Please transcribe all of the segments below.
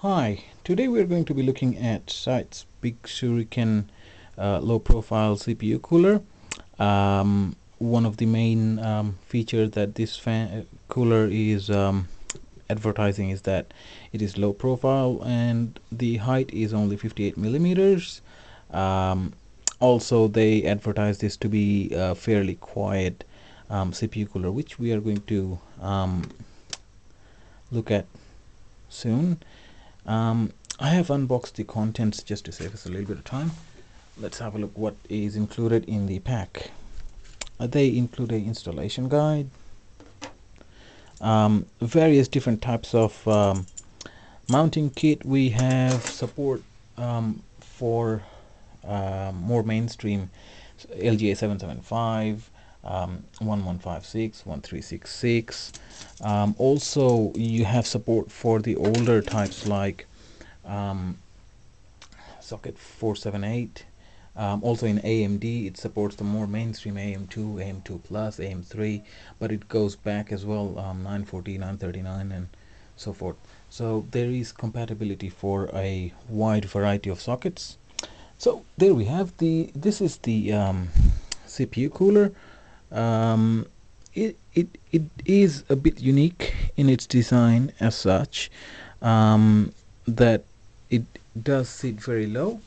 Hi, today we're going to be looking at Scythe's Big Shuriken low profile CPU cooler. One of the main features that this cooler is advertising is that it is low profile and the height is only 58 millimeters. Also, they advertise this to be a fairly quiet CPU cooler, which we are going to look at soon. I have unboxed the contents just to save us a little bit of time. Let's have a look what is included in the pack. They include an installation guide, various different types of mounting kit. We have support for more mainstream LGA 775, 1156, 1366. Also, you have support for the older types like socket 478. Also in AMD, it supports the more mainstream AM2, AM2 Plus, AM3, but it goes back as well, 940, 939, and so forth. So there is compatibility for a wide variety of sockets. So there we have this is the CPU cooler. It is a bit unique in its design as such, that it does sit very low.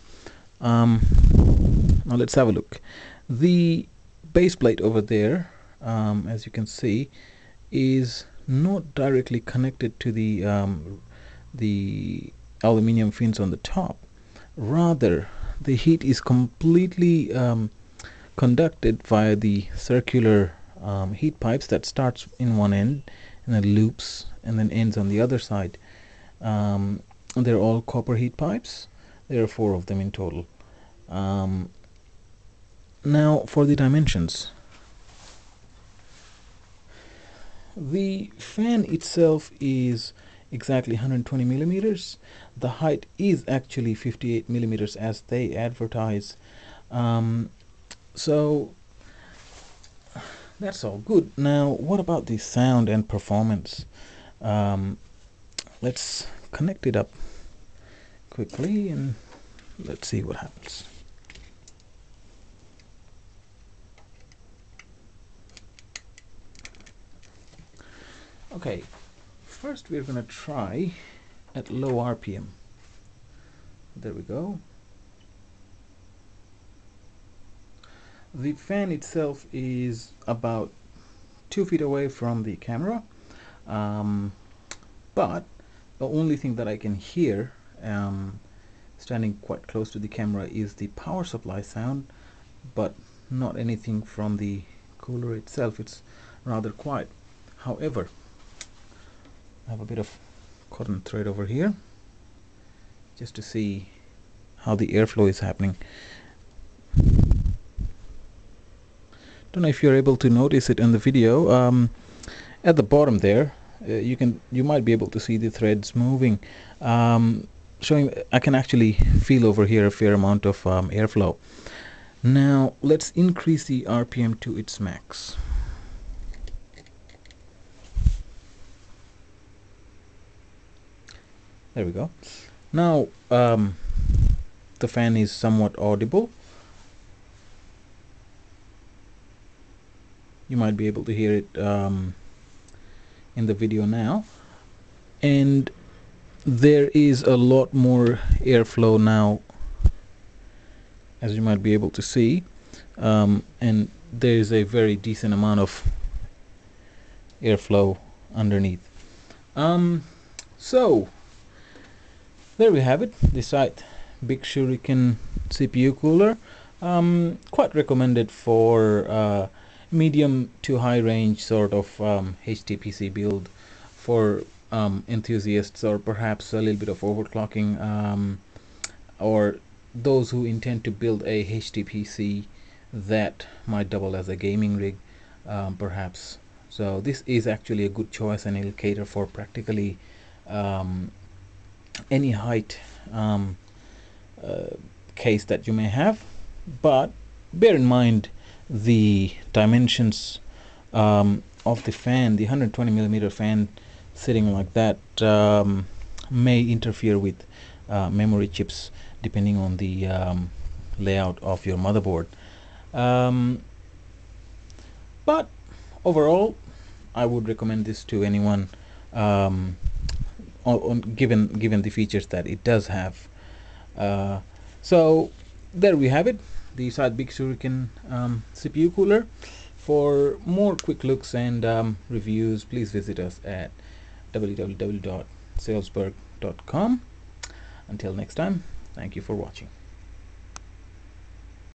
Now let's have a look. The base plate over there, as you can see, is not directly connected to the aluminium fins on the top. Rather, the heat is completely conducted via the circular heat pipes that starts in one end and then loops and then ends on the other side. They're all copper heat pipes. There are 4 of them in total. Now for the dimensions. The fan itself is exactly 120 millimeters. The height is actually 58 millimeters as they advertise. So that's all good. Now what about the sound and performance? Let's connect it up quickly and let's see what happens. Okay, first we're going to try at low RPM. There we go. The fan itself is about 2 feet away from the camera, but the only thing that I can hear standing quite close to the camera is the power supply sound, but not anything from the cooler itself. It's rather quiet. However, I have a bit of cotton thread over here just to see how the airflow is happening. Don't know if you're able to notice it in the video. At the bottom there, you might be able to see the threads moving, showing I can actually feel over here a fair amount of airflow. Now let's increase the RPM to its max. There we go. Now the fan is somewhat audible. You might be able to hear it in the video now, and there is a lot more airflow now, as you might be able to see, and there is a very decent amount of airflow underneath. So there we have it, the Scythe Big Shuriken CPU cooler. Quite recommended for medium to high range sort of HTPC build for enthusiasts, or perhaps a little bit of overclocking, or those who intend to build a HTPC that might double as a gaming rig, perhaps. So this is actually a good choice, and it'll cater for practically any height case that you may have. But bear in mind the dimensions of the fan. The 120 millimeter fan sitting like that, may interfere with memory chips depending on the layout of your motherboard. But overall, I would recommend this to anyone, given the features that it does have. So there we have it, the Scythe Big Shuriken CPU cooler. For more quick looks and reviews, please visit us at www.salesberg.com. Until next time, thank you for watching.